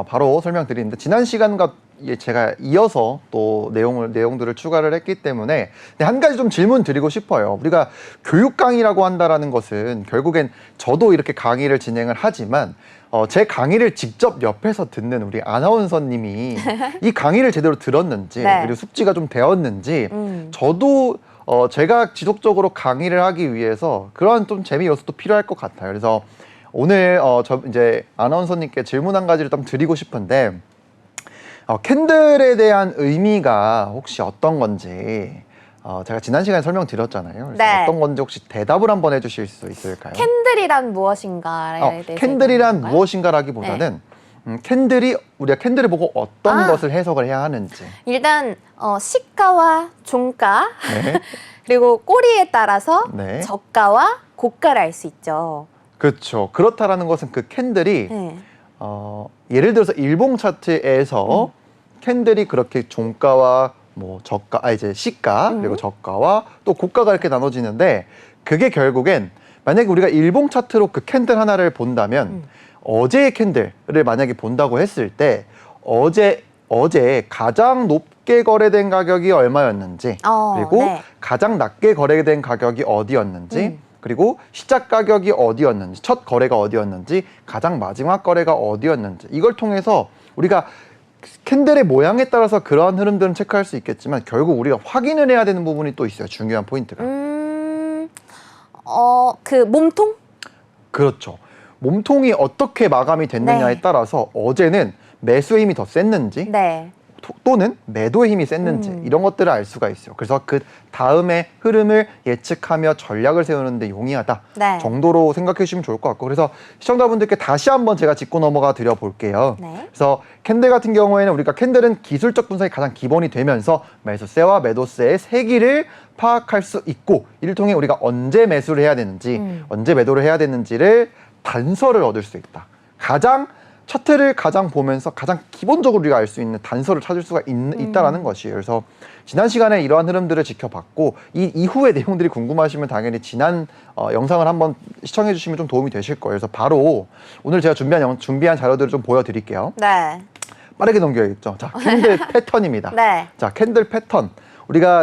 바로 설명드리는데 지난 시간과 제가 이어서 또 내용들을 추가를 했기 때문에 한 가지 좀 질문 드리고 싶어요. 우리가 교육 강의라고 한다라는 것은 결국엔 저도 이렇게 강의를 진행을 하지만 제 강의를 직접 옆에서 듣는 우리 아나운서님이 이 강의를 제대로 들었는지 네. 그리고 숙지가 좀 되었는지 저도 제가 지속적으로 강의를 하기 위해서 그런 좀 재미 요소도 필요할 것 같아요. 그래서 오늘 이제 아나운서님께 질문 한 가지를 좀 드리고 싶은데 캔들에 대한 의미가 혹시 어떤 건지 제가 지난 시간에 설명드렸잖아요. 그래서 네. 어떤 건지 혹시 대답을 한번 해주실 수 있을까요? 캔들이란 무엇인가에 대해서 캔들이란 무엇인가라기보다는 캔들이 우리가 캔들을 보고 어떤 것을 해석을 해야 하는지. 일단 시가와 종가 네. 그리고 꼬리에 따라서 네. 저가와 고가를 알 수 있죠. 그렇죠. 그렇다라는 것은 그 캔들이 네. 예를 들어서 일봉 차트에서 캔들이 그렇게 종가와 뭐 저가, 이제 시가 그리고 저가와 또 고가가 이렇게 나눠지는데 그게 결국엔 만약에 우리가 일봉 차트로 그 캔들 하나를 본다면 어제의 캔들을 만약에 본다고 했을 때 어제 가장 높게 거래된 가격이 얼마였는지 그리고 네. 가장 낮게 거래된 가격이 어디였는지 그리고 시작 가격이 어디였는지 첫 거래가 어디였는지 가장 마지막 거래가 어디였는지 이걸 통해서 우리가 캔들의 모양에 따라서 그러한 흐름들은 체크할 수 있겠지만 결국 우리가 확인을 해야 되는 부분이 또 있어요. 중요한 포인트가. 그 몸통? 그렇죠. 몸통이 어떻게 마감이 됐느냐에 네. 따라서 어제는 매수의 힘이 더 셌는지 네. 또는 매도의 힘이 셌는지 이런 것들을 알 수가 있어요. 그래서 그 다음의 흐름을 예측하며 전략을 세우는 데 용이하다 네. 정도로 생각해 주시면 좋을 것 같고 그래서 시청자분들께 다시 한번 제가 짚고 넘어가 드려 볼게요. 네. 그래서 캔들 같은 경우에는 우리가 캔들은 기술적 분석이 가장 기본이 되면서 매수세와 매도세의 세기를 파악할 수 있고 이를 통해 우리가 언제 매수를 해야 되는지 언제 매도를 해야 되는지를 단서를 얻을 수 있다. 차트를 가장 보면서 가장 기본적으로 우리가 알 수 있는 단서를 찾을 수가 있다라는 것이에요. 그래서 지난 시간에 이러한 흐름들을 지켜봤고 이 이후의 내용들이 궁금하시면 당연히 지난 영상을 한번 시청해 주시면 좀 도움이 되실 거예요. 그래서 바로 오늘 제가 준비한 자료들을 좀 보여드릴게요. 네. 빠르게 넘겨야겠죠. 자, 캔들 패턴입니다. 네. 자, 캔들 패턴.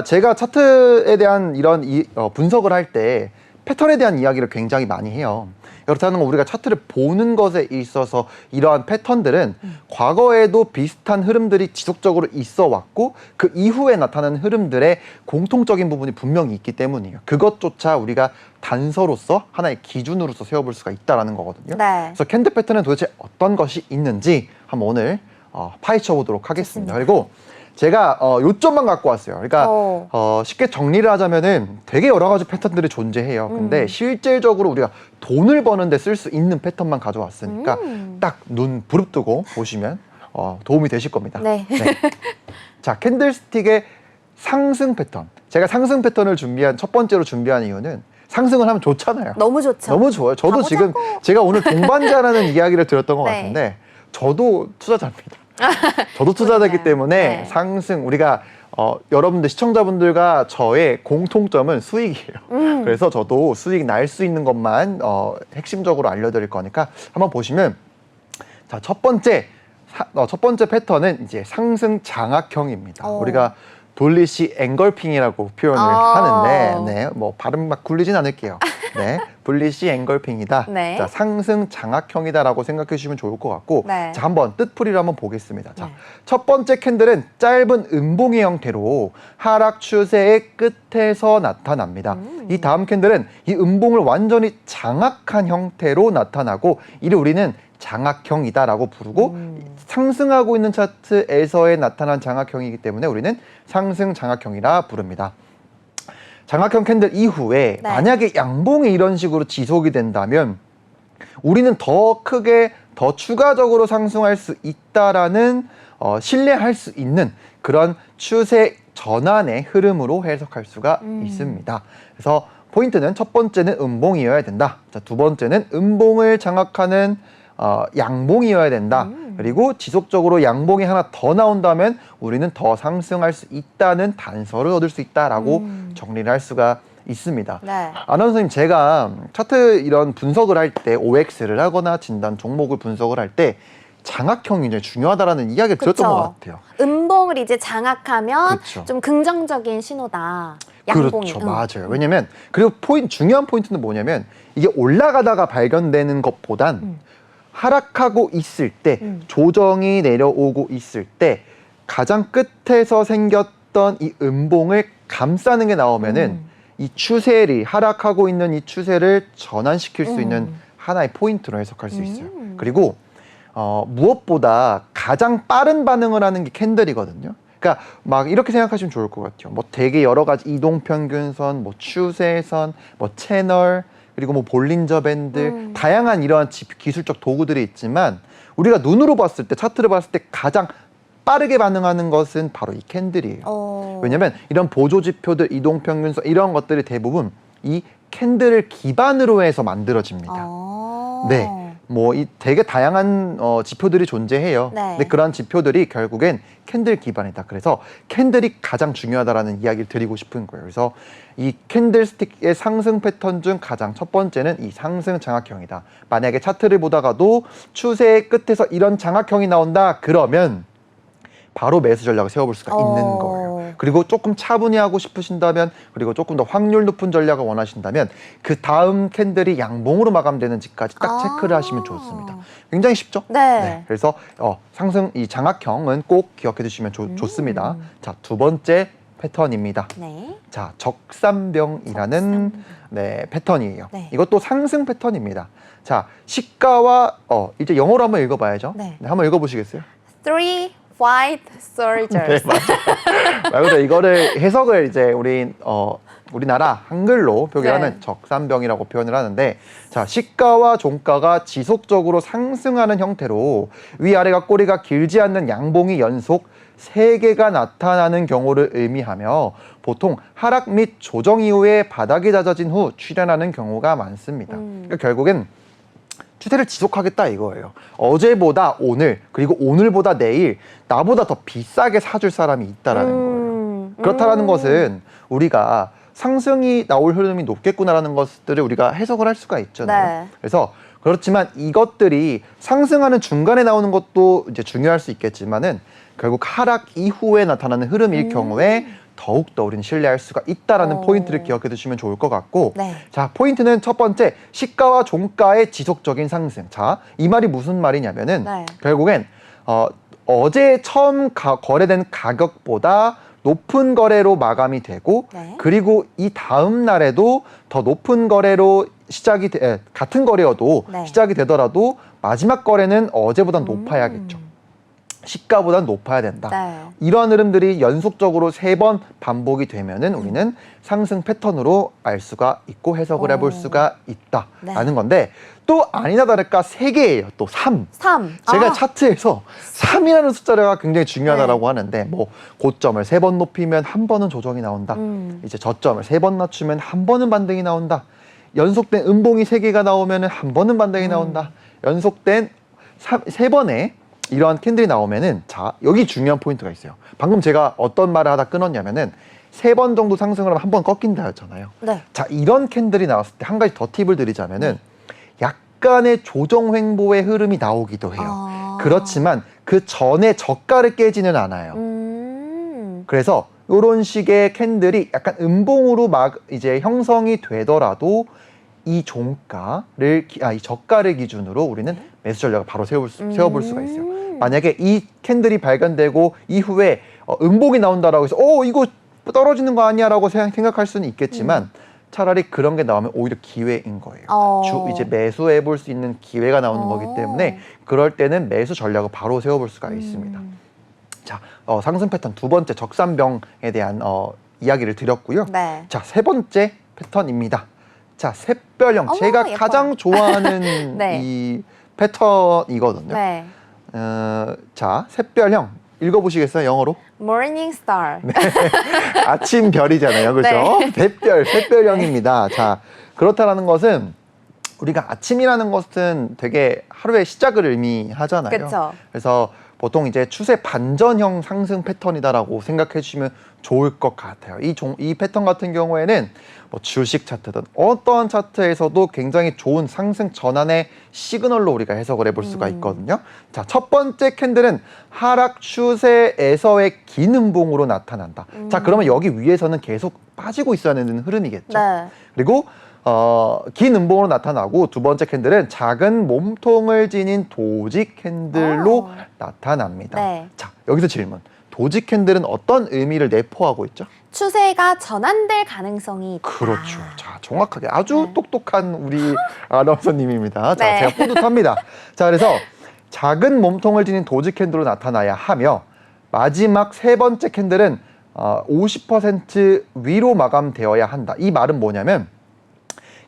제가 차트에 대한 이런 분석을 할 때 패턴에 대한 이야기를 굉장히 많이 해요. 그렇다는 건 우리가 차트를 보는 것에 있어서 이러한 패턴들은 과거에도 비슷한 흐름들이 지속적으로 있어 왔고 그 이후에 나타나는 흐름들의 공통적인 부분이 분명히 있기 때문이에요. 그것조차 우리가 단서로서 하나의 기준으로서 세워볼 수가 있다는 거거든요. 네. 그래서 캔들 패턴은 도대체 어떤 것이 있는지 한번 오늘 파헤쳐 보도록 하겠습니다. 좋습니다. 그리고 제가 요점만 갖고 왔어요. 그러니까 쉽게 정리를 하자면은 되게 여러 가지 패턴들이 존재해요. 근데 실질적으로 우리가 돈을 버는데 쓸 수 있는 패턴만 가져왔으니까 딱 눈 부릅뜨고 보시면 도움이 되실 겁니다. 네. 네. 자, 캔들스틱의 상승 패턴. 제가 상승 패턴을 첫 번째로 준비한 이유는 상승을 하면 좋잖아요. 너무 좋죠. 너무 좋아요. 저도 가보자고. 지금 제가 오늘 동반자라는 이야기를 들었던 것 네. 같은데 저도 투자자입니다. 저도 투자자이기 때문에 네. 상승 우리가 여러분들 시청자분들과 저의 공통점은 수익이에요. 그래서 저도 수익 날 수 있는 것만 핵심적으로 알려드릴 거니까 한번 보시면 자, 첫 번째 패턴은 이제 상승 장악형입니다. 우리가 돌리시 앵걸핑이라고 표현을 하는데, 네, 뭐 발음 막 굴리진 않을게요. 네, 불리시 앵걸핑이다. 네. 자, 상승 장악형이다라고 생각해 주시면 좋을 것 같고, 네. 자, 한번 뜻풀이를 한번 보겠습니다. 자, 네. 첫 번째 캔들은 짧은 음봉의 형태로 하락 추세의 끝에서 나타납니다. 이 다음 캔들은 이 음봉을 완전히 장악한 형태로 나타나고, 이를 우리는 장악형이다라고 부르고 상승하고 있는 차트에서의 나타난 장악형이기 때문에 우리는 상승 장악형이라 부릅니다. 장악형 캔들 이후에 네. 만약에 양봉이 이런 식으로 지속이 된다면 우리는 더 크게 더 추가적으로 상승할 수 있다라는 신뢰할 수 있는 그런 추세 전환의 흐름으로 해석할 수가 있습니다. 그래서 포인트는 첫 번째는 음봉이어야 된다. 자, 두 번째는 음봉을 장악하는 양봉이어야 된다. 그리고 지속적으로 양봉이 하나 더 나온다면 우리는 더 상승할 수 있다는 단서를 얻을 수 있다라고 정리를 할 수가 있습니다. 네. 아나운서님, 제가 차트 이런 분석을 할 때 OX를 하거나 진단 종목을 분석을 할 때 장악형이 굉장히 중요하다라는 이야기를 들었던 그쵸. 것 같아요. 음봉을 이제 장악하면 그쵸. 좀 긍정적인 신호다. 양봉이. 그렇죠, 맞아요. 왜냐면 그리고 중요한 포인트는 뭐냐면 이게 올라가다가 발견되는 것보단 하락하고 있을 때 조정이 내려오고 있을 때 가장 끝에서 생겼던 이 음봉을 감싸는 게 나오면은 이 추세를 하락하고 있는 이 추세를 전환시킬 수 있는 하나의 포인트로 해석할 수 있어요. 그리고 무엇보다 가장 빠른 반응을 하는 게 캔들이거든요. 그러니까 막 이렇게 생각하시면 좋을 것 같아요. 뭐 되게 여러 가지 이동평균선, 뭐 추세선, 뭐 채널, 그리고 뭐 볼린저 밴드, 다양한 이러한 기술적 도구들이 있지만 우리가 눈으로 봤을 때, 차트를 봤을 때 가장 빠르게 반응하는 것은 바로 이 캔들이에요. 왜냐면 이런 보조지표들, 이동평균선 이런 것들이 대부분 이 캔들을 기반으로 해서 만들어집니다. 네. 뭐 이 되게 다양한 지표들이 존재해요. 네. 근데 그런 지표들이 결국엔 캔들 기반이다. 그래서 캔들이 가장 중요하다라는 이야기를 드리고 싶은 거예요. 그래서 이 캔들스틱의 상승 패턴 중 가장 첫 번째는 이 상승 장악형이다. 만약에 차트를 보다가도 추세의 끝에서 이런 장악형이 나온다. 그러면 바로 매수 전략을 세워볼 수가 있는 거예요. 그리고 조금 차분히 하고 싶으신다면, 그리고 조금 더 확률 높은 전략을 원하신다면 그 다음 캔들이 양봉으로 마감되는지까지 딱 체크를 하시면 좋습니다. 굉장히 쉽죠? 네. 그래서 상승 이 장악형은 꼭 기억해 두시면 좋습니다. 자, 두 번째 패턴입니다. 네. 자, 적삼병이라는 패턴이에요. 네. 이것도 상승 패턴입니다. 자, 시가와 이제 영어로 한번 읽어봐야죠. 네. 한번 읽어보시겠어요? Three white soldiers. 말 그대로 이거를 해석을 이제 우리나라 한글로 표기하면 네. 적삼병이라고 표현을 하는데, 자, 시가와 종가가 지속적으로 상승하는 형태로 위아래가 꼬리가 길지 않는 양봉이 연속 3개가 나타나는 경우를 의미하며 보통 하락 및 조정 이후에 바닥이 다져진 후 출현하는 경우가 많습니다. 그러니까 결국엔 추세를 지속하겠다 이거예요. 어제보다 오늘, 그리고 오늘보다 내일 나보다 더 비싸게 사줄 사람이 있다라는 거예요. 그렇다라는 것은 우리가 상승이 나올 흐름이 높겠구나라는 것들을 우리가 해석을 할 수가 있잖아요. 네. 그래서 그렇지만 이것들이 상승하는 중간에 나오는 것도 이제 중요할 수 있겠지만은 결국 하락 이후에 나타나는 흐름일 경우에 더욱더 우리는 신뢰할 수가 있다라는 포인트를 기억해 두시면 좋을 것 같고, 네. 자, 포인트는 첫 번째, 시가와 종가의 지속적인 상승. 자, 이 말이 무슨 말이냐면은 네. 결국엔 어제 처음 거래된 가격보다 높은 거래로 마감이 되고, 네. 그리고 이 다음 날에도 더 높은 거래로 같은 거래여도 네. 시작이 되더라도 마지막 거래는 어제보다 높아야겠죠. 시가보다 높아야 된다. 네. 이러한 흐름들이 연속적으로 3번 반복이 되면은 우리는 상승 패턴으로 알 수가 있고 해석을 해볼 수가 있다라는 건데, 또 아니나 다를까 3개예요. 또 3. 3. 제가 차트에서 3이라는 숫자가 굉장히 중요하다고 하는데, 뭐 고점을 3번 높이면 한 번은 조정이 나온다. 이제 저점을 3번 낮추면 한 번은 반등이 나온다. 연속된 음봉이 3개가 나오면은 한 번은 반등이 나온다. 연속된 3번에 이러한 캔들이 나오면은, 자, 여기 중요한 포인트가 있어요. 방금 제가 어떤 말을 하다 끊었냐면은 3번 정도 상승을 하면 한 번 꺾인다 했잖아요. 네. 자, 이런 캔들이 나왔을 때 한 가지 더 팁을 드리자면은 약간의 조정 횡보의 흐름이 나오기도 해요. 그렇지만 그 전에 저가를 깨지는 않아요. 그래서 이런 식의 캔들이 약간 음봉으로 이제 형성이 되더라도 이 저가를 기준으로 우리는 매수 전략을 바로 세워볼 수가 있어요. 만약에 이 캔들이 발견되고 이후에 음봉이 나온다라고 해서 이거 떨어지는 거 아니야 라고 생각할 수는 있겠지만 차라리 그런 게 나오면 오히려 기회인 거예요. 이제 매수해 볼 수 있는 기회가 나오는 거기 때문에 그럴 때는 매수 전략을 바로 세워볼 수가 있습니다. 자, 상승 패턴 두 번째 적삼병에 대한 이야기를 드렸고요. 네. 자, 세 번째 패턴입니다. 자, 샛별형. 어머, 제가 예뻐. 가장 좋아하는 네. 이 패턴이거든요. 네. 자, 샛별형 읽어보시겠어요, 영어로? Morning Star. 아침 별이잖아요, 그렇죠? 샛별형입니다. 자, 그렇다라는 것은 우리가 아침이라는 것은 되게 하루의 시작을 의미하잖아요. 그쵸. 그래서 보통 이제 추세 반전형 상승 패턴이다라고 생각해 주시면 좋을 것 같아요. 이 패턴 같은 경우에는 뭐 주식 차트든 어떠한 차트에서도 굉장히 좋은 상승 전환의 시그널로 우리가 해석을 해볼 수가 있거든요. 자, 첫 번째 캔들은 하락 추세에서의 긴 음봉으로 나타난다. 자, 그러면 여기 위에서는 계속 빠지고 있어야 되는 흐름이겠죠. 네. 그리고 긴 음봉으로 나타나고 두 번째 캔들은 작은 몸통을 지닌 도지 캔들로 나타납니다. 네. 자, 여기서 질문. 도지 캔들은 어떤 의미를 내포하고 있죠? 추세가 전환될 가능성이 있다. 그렇죠. 자, 정확하게 아주 네. 똑똑한 우리 아나운서님입니다. 자, 네. 제가 뿌듯합니다. 자, 그래서 작은 몸통을 지닌 도지 캔들로 나타나야 하며 마지막 세 번째 캔들은 50% 위로 마감되어야 한다. 이 말은 뭐냐면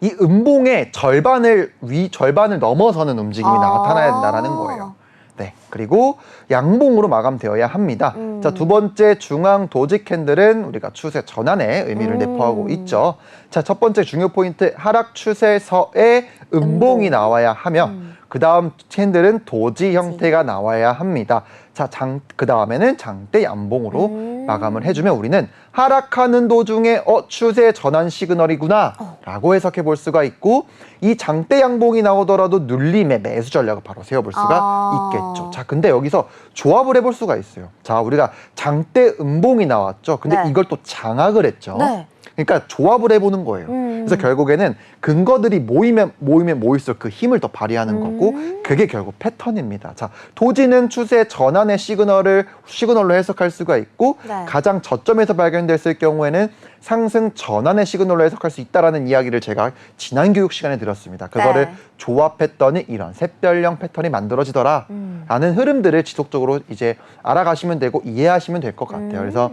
이 음봉의 절반을 넘어서는 움직임이 나타나야 된다는 거예요. 네, 그리고 양봉으로 마감되어야 합니다. 자, 두 번째 중앙 도지 캔들은 우리가 추세 전환의 의미를 내포하고 있죠. 자, 첫 번째 중요 포인트 하락 추세서의 음봉이 나와야 하며 그 다음 캔들은 도지 형태가 나와야 합니다. 자, 그 다음에는 장대 양봉으로 마감을 해주면 우리는 하락하는 도중에 추세 전환 시그널이구나 라고 해석해 볼 수가 있고, 이 장대 양봉이 나오더라도 눌림의 매수 전략을 바로 세워볼 수가 있겠죠. 자, 근데 여기서 조합을 해볼 수가 있어요. 자, 우리가 장대 음봉이 나왔죠. 근데 네. 이걸 또 장악을 했죠. 네. 그러니까 조합을 해보는 거예요. 그래서 결국에는 근거들이 모이면 모일수록 그 힘을 더 발휘하는 거고, 그게 결국 패턴입니다. 자, 도지는 추세 전환의 시그널로 해석할 수가 있고, 네. 가장 저점에서 발견됐을 경우에는 상승 전환의 시그널로 해석할 수 있다라는 이야기를 제가 지난 교육 시간에 드렸습니다. 그거를 네. 조합했더니 이런 샛별형 패턴이 만들어지더라 라는 흐름들을 지속적으로 이제 알아가시면 되고 이해하시면 될 것 같아요. 그래서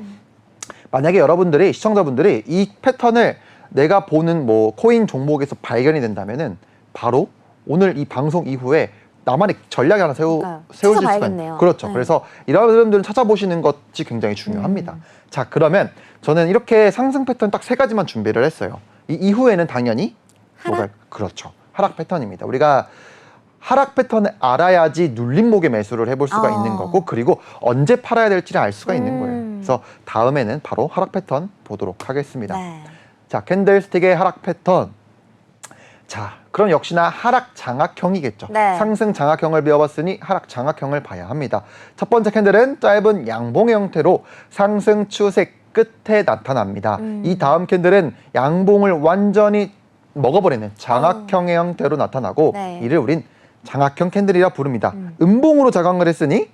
만약에 여러분들이, 시청자분들이 이 패턴을 내가 보는 뭐 코인 종목에서 발견이 된다면은 바로 오늘 이 방송 이후에 나만의 전략이 하나 세워질 수가 찾아봐야겠네요. 있는. 그렇죠. 네. 그래서 이런 흐름들은 찾아보시는 것이 굉장히 중요합니다. 자, 그러면 저는 이렇게 상승 패턴 딱 세 가지만 준비를 했어요. 이 이후에는 당연히 그렇죠. 하락 패턴입니다. 우리가 하락 패턴을 알아야지 눌림목의 매수를 해볼 수가 있는 거고, 그리고 언제 팔아야 될지를 알 수가 있는 거예요. 그래서 다음에는 바로 하락 패턴 보도록 하겠습니다. 네. 자, 캔들스틱의 하락 패턴. 자, 그럼 역시나 하락 장악형이겠죠. 네. 상승 장악형을 배워봤으니 하락 장악형을 봐야 합니다. 첫 번째 캔들은 짧은 양봉의 형태로 상승 추세 끝에 나타납니다. 이 다음 캔들은 양봉을 완전히 먹어버리는 장악형의 형태로 나타나고, 네. 이를 우린 장악형 캔들이라 부릅니다. 음봉으로 자강을 했으니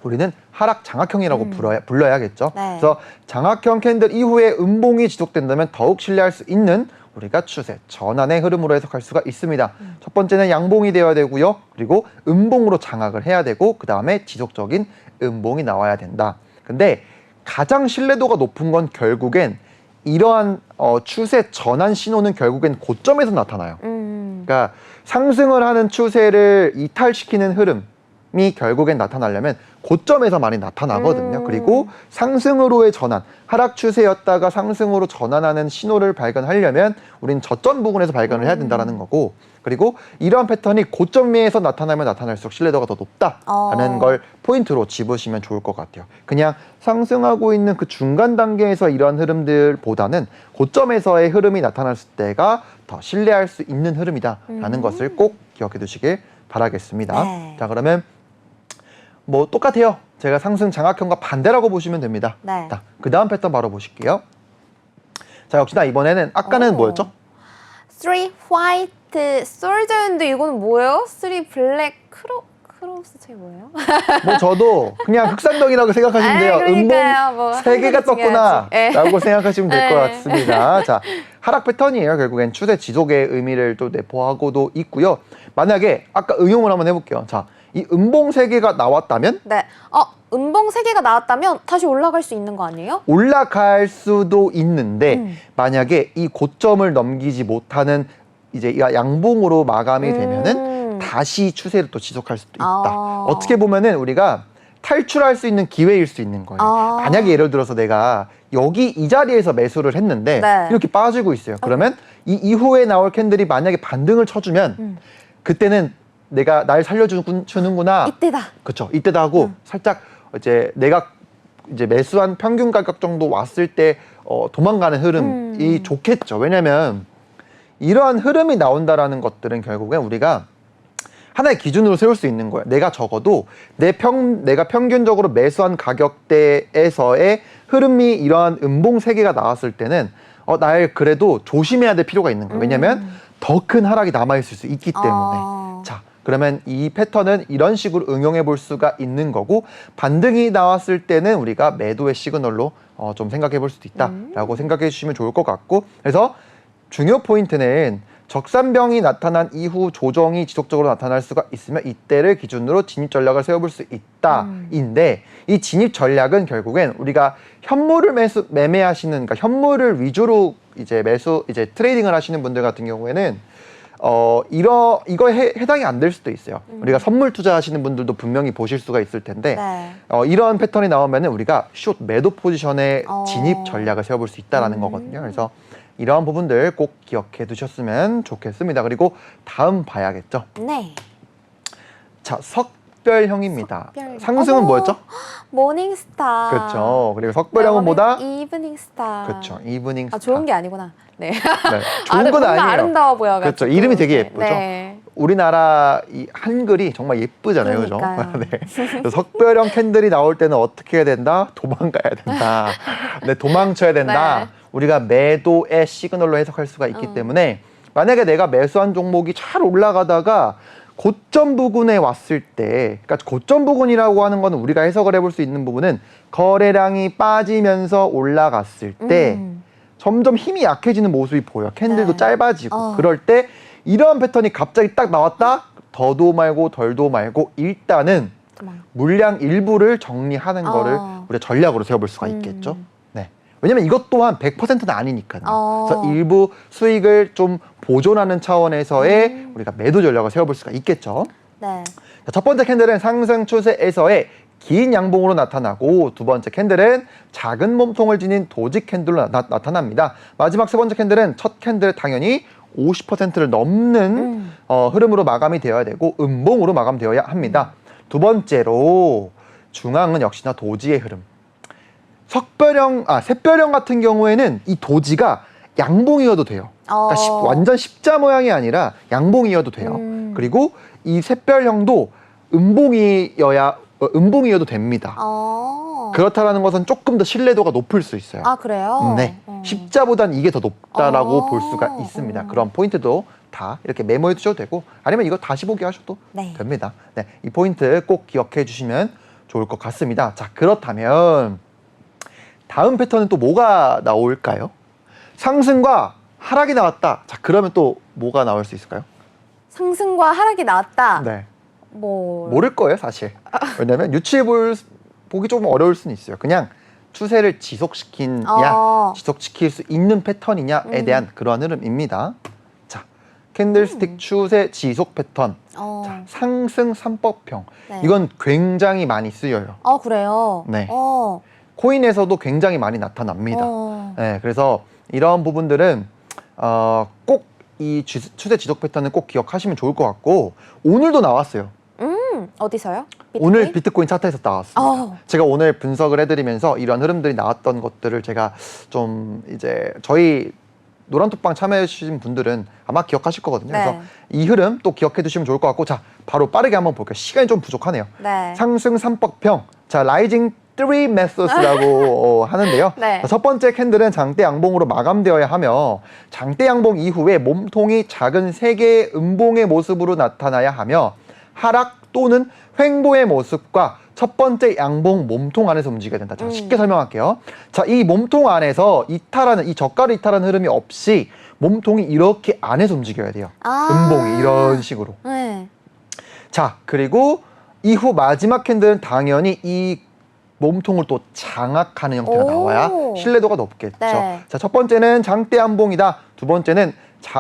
우리는 하락 장악형이라고 불러야겠죠. 네. 그래서 장악형 캔들 이후에 음봉이 지속된다면 더욱 신뢰할 수 있는 우리가 추세 전환의 흐름으로 해석할 수가 있습니다. 첫 번째는 양봉이 되어야 되고요. 그리고 음봉으로 장악을 해야 되고, 그 다음에 지속적인 음봉이 나와야 된다. 근데 가장 신뢰도가 높은 건 결국엔 이러한 추세 전환 신호는 결국엔 고점에서 나타나요. 그러니까 상승을 하는 추세를 이탈시키는 흐름이 결국엔 나타나려면 고점에서 많이 나타나거든요. 그리고 상승으로의 전환, 하락 추세였다가 상승으로 전환하는 신호를 발견하려면 우린 저점 부분에서 발견을 해야 된다는 거고, 그리고 이러한 패턴이 고점 위에서 나타나면 나타날수록 신뢰도가 더 높다라는 걸 포인트로 집으시면 좋을 것 같아요. 그냥 상승하고 있는 그 중간 단계에서 이러한 흐름들보다는 고점에서의 흐름이 나타났을 때가 더 신뢰할 수 있는 흐름이다라는 것을 꼭 기억해 두시길 바라겠습니다. 네. 자, 그러면 뭐 똑같아요. 제가 상승 장악형과 반대라고 보시면 됩니다. 네. 자, 그 다음 패턴 바로 보실게요. 자, 역시나 이번에는 아까는 뭐였죠? 3 white soldier인데 이거는 뭐예요? 3 black 크로스 책 뭐예요? 뭐 저도 그냥 흑산동이라고 생각하시면 돼요. 그러니까요. 뭐 음봉 세 개가 떴구나 예. 라고 생각하시면 될 것 네. 같습니다. 자, 하락 패턴이에요. 결국엔 추세 지속의 의미를 또 내포하고도 있고요. 만약에 아까 응용을 한번 해볼게요. 자, 이 음봉 세 개가 나왔다면 네. 음봉 3개가 나왔다면 다시 올라갈 수 있는 거 아니에요? 올라갈 수도 있는데 만약에 이 고점을 넘기지 못하는 이제 양봉으로 마감이 되면은 다시 추세를 또 지속할 수도 있다. 어떻게 보면은 우리가 탈출할 수 있는 기회일 수 있는 거예요. 만약에 예를 들어서 내가 여기 이 자리에서 매수를 했는데 네. 이렇게 빠지고 있어요. 그러면 이 이후에 나올 캔들이 만약에 반등을 쳐주면 그때는 내가 날 살려주는구나. 이때다. 그렇죠. 이때다 하고 살짝 이제 내가 이제 매수한 평균 가격 정도 왔을 때 도망가는 흐름이 좋겠죠. 왜냐면 이러한 흐름이 나온다라는 것들은 결국엔 우리가 하나의 기준으로 세울 수 있는 거예요. 내가 적어도 내가 평균적으로 매수한 가격대에서의 흐름이 이러한 음봉 세 개가 나왔을 때는 날 그래도 조심해야 될 필요가 있는 거예요. 왜냐면 더 큰 하락이 남아있을 수 있기 때문에. 자, 그러면 이 패턴은 이런 식으로 응용해 볼 수가 있는 거고, 반등이 나왔을 때는 우리가 매도의 시그널로 좀 생각해 볼 수도 있다라고 생각해 주시면 좋을 것 같고, 그래서 중요 포인트는 적산병이 나타난 이후 조정이 지속적으로 나타날 수가 있으면 이때를 기준으로 진입 전략을 세워볼 수 있다인데, 이 진입 전략은 결국엔 우리가 현물을 매매하시는, 그러니까 현물을 위주로 이제 트레이딩을 하시는 분들 같은 경우에는 이거에 해당이 안 될 수도 있어요. 우리가 선물 투자하시는 분들도 분명히 보실 수가 있을 텐데, 네. 이런 패턴이 나오면은 우리가 숏 매도 포지션의 진입 전략을 세워볼 수 있다라는 거거든요. 그래서 이러한 부분들 꼭 기억해 두셨으면 좋겠습니다. 그리고 다음 봐야겠죠. 네. 자, 석별형입니다. 석별형. 상승은 뭐였죠? 모닝스타. 그렇죠. 그리고 석별형은 뭐다? 이브닝스타. 그렇죠. 이브닝 스타. 아, 좋은 게 아니구나. 네. 네, 좋은 건 뭔가 아니에요. 아름다워 보여가지고. 그렇죠. 이름이 되게 예쁘죠. 네. 우리나라 이 한글이 정말 예쁘잖아요. 그죠? 그러니까요. 네. 그래서 석별형 캔들이 나올 때는 어떻게 해야 된다? 도망가야 된다. 네, 도망쳐야 된다. 네. 우리가 매도의 시그널로 해석할 수가 있기 때문에, 만약에 내가 매수한 종목이 잘 올라가다가 고점 부근에 왔을 때, 그러니까 고점 부근이라고 하는 거는 우리가 해석을 해볼 수 있는 부분은 거래량이 빠지면서 올라갔을 때 점점 힘이 약해지는 모습이 보여. 캔들도 네. 짧아지고. 그럴 때 이러한 패턴이 갑자기 딱 나왔다? 더도 말고 덜도 말고 일단은 물량 일부를 정리하는 거를 우리가 전략으로 세워볼 수가 있겠죠. 네. 왜냐면 이것 또한 100%는 아니니까요. 그래서 일부 수익을 좀 보존하는 차원에서의 우리가 매도 전략을 세워볼 수가 있겠죠. 네. 자, 첫 번째 캔들은 상승 추세에서의 긴 양봉으로 나타나고, 두 번째 캔들은 작은 몸통을 지닌 도직 캔들로 나타납니다. 마지막 세 번째 캔들은 첫 캔들 당연히 50%를 넘는 흐름으로 마감이 되어야 되고 음봉으로 마감되어야 합니다. 두 번째로 중앙은 역시나 도지의 흐름. 샛별형 같은 경우에는 이 도지가 양봉이어도 돼요. 그러니까 완전 십자 모양이 아니라 양봉이어도 돼요. 그리고 이 샛별형도 음봉이어도 됩니다. 그렇다라는 것은 조금 더 신뢰도가 높을 수 있어요. 아, 그래요? 네. 십자보단 이게 더 높다라고 볼 수가 있습니다. 그런 포인트도 다 이렇게 메모해 두셔도 되고, 아니면 이거 다시 보기 하셔도 됩니다. 네. 이 포인트 꼭 기억해 주시면 좋을 것 같습니다. 자, 그렇다면 다음 패턴은 또 뭐가 나올까요? 상승과 하락이 나왔다. 자, 그러면 또 뭐가 나올 수 있을까요? 상승과 하락이 나왔다. 네. 모를 거예요, 사실. 왜냐면 유추해 보기 조금 어려울 수는 있어요. 그냥 추세를 지속시킬 수 있는 패턴이냐에 대한 그러한 흐름입니다. 자, 캔들스틱 추세 지속 패턴. 자, 상승 3법형. 네. 이건 굉장히 많이 쓰여요. 그래요? 네. 코인에서도 굉장히 많이 나타납니다. 네, 그래서 이런 부분들은 꼭 이 추세 지속 패턴은 꼭 기억하시면 좋을 것 같고, 오늘도 나왔어요. 어디서요? 비트코인? 오늘 비트코인 차트에서 나왔습니다. 제가 오늘 분석을 해드리면서 이런 흐름들이 나왔던 것들을 제가 좀 이제 저희 노란톡방 참여해주신 분들은 아마 기억하실 거거든요. 네. 그래서 이 흐름 또 기억해 두시면 좋을 것 같고, 자, 바로 빠르게 한번 볼게요. 시간이 좀 부족하네요. 네. 상승 3법형. 자, 라이징 3 methods라고 하는데요. 네. 첫 번째 캔들은 장대 양봉으로 마감되어야 하며, 장대 양봉 이후에 몸통이 작은 3개의 음봉의 모습으로 나타나야 하며, 하락 또는 횡보의 모습과 첫 번째 양봉 몸통 안에서 움직여야 된다. 자, 쉽게 설명할게요. 자, 이 몸통 안에서 이 저가를 이탈하는 흐름이 없이 몸통이 이렇게 안에서 움직여야 돼요. 음봉이 이런 식으로. 네. 자, 그리고 이후 마지막 캔들은 당연히 이 몸통을 또 장악하는 형태가 나와야 신뢰도가 높겠죠. 네. 자, 첫 번째는 장대 양봉이다. 두 번째는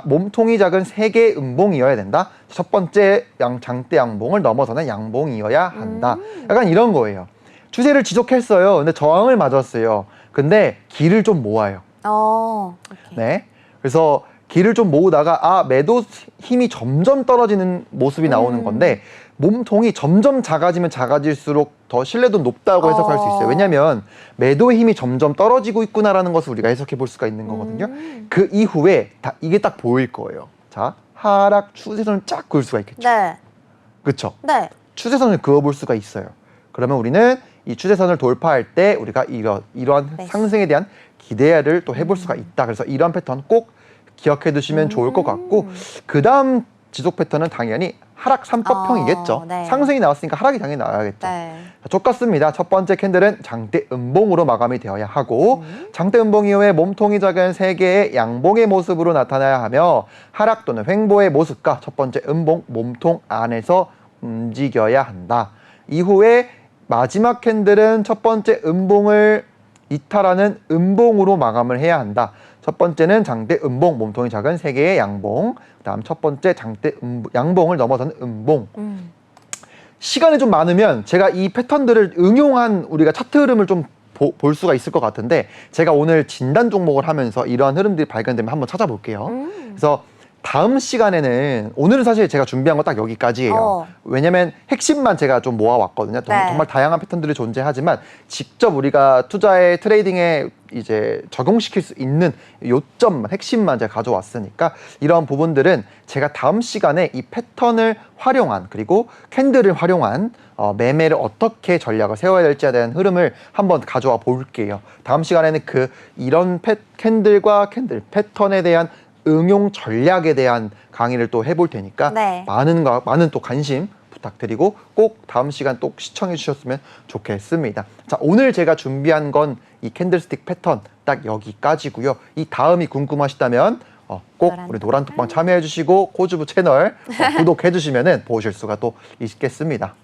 몸통이 작은 3개의 음봉이어야 된다. 첫 번째 장대 양봉을 넘어서는 양봉이어야 한다. 약간 이런 거예요. 추세를 지속했어요. 근데 저항을 맞았어요. 근데 길을 좀 모아요. 오케이. 네. 그래서 기를 좀 모으다가 아 매도 힘이 점점 떨어지는 모습이 나오는 건데 몸통이 점점 작아지면 작아질수록 더 신뢰도 높다고 해석할 수 있어요. 왜냐하면 매도의 힘이 점점 떨어지고 있구나라는 것을 우리가 해석해 볼 수가 있는 거거든요. 그 이후에 이게 딱 보일 거예요. 자, 하락 추세선을 쫙 그을 수가 있겠죠. 네. 그렇죠? 네. 추세선을 그어볼 수가 있어요. 그러면 우리는 이 추세선을 돌파할 때 우리가 이러한 네. 상승에 대한 기대를 또 해볼 수가 있다. 그래서 이러한 패턴 꼭 기억해 두시면 좋을 것 같고 그 다음 지속 패턴은 당연히 하락 3법형이겠죠. 네. 상승이 나왔으니까 하락이 당연히 나와야겠죠. 네. 자, 똑같습니다. 첫 번째 캔들은 장대 음봉으로 마감이 되어야 하고 장대 음봉 이후에 몸통이 작은 세 개의 양봉의 모습으로 나타나야 하며 하락 또는 횡보의 모습과 첫 번째 음봉 몸통 안에서 움직여야 한다. 이후에 마지막 캔들은 첫 번째 음봉을 이탈하는 음봉으로 마감을 해야 한다. 첫 번째는 장대 음봉, 몸통이 작은 세 개의 양봉. 그다음 첫 번째 장대 양봉을 넘어서는 음봉. 시간이 좀 많으면 제가 이 패턴들을 응용한 우리가 차트 흐름을 좀 볼 수가 있을 것 같은데 제가 오늘 진단 종목을 하면서 이러한 흐름들이 발견되면 한번 찾아볼게요. 그래서 다음 시간에는 오늘은 사실 제가 준비한 거 딱 여기까지예요. 왜냐면 핵심만 제가 좀 모아왔거든요. 네. 정말 다양한 패턴들이 존재하지만 직접 우리가 투자에 트레이딩에 이제 적용시킬 수 있는 요점만 핵심만 제가 가져왔으니까 이런 부분들은 제가 다음 시간에 이 패턴을 활용한 그리고 캔들을 활용한 매매를 어떻게 전략을 세워야 될지에 대한 흐름을 한번 가져와 볼게요. 다음 시간에는 이런 캔들과 캔들 패턴에 대한 응용 전략에 대한 강의를 또 해볼 테니까 네. 많은 또 관심 부탁드리고 꼭 다음 시간 또 시청해 주셨으면 좋겠습니다. 자, 오늘 제가 준비한 건 이 캔들스틱 패턴 딱 여기까지고요. 이 다음이 궁금하시다면 꼭 우리 노란톡방 참여해 주시고 코주부 채널 구독해 주시면 보실 수가 또 있겠습니다.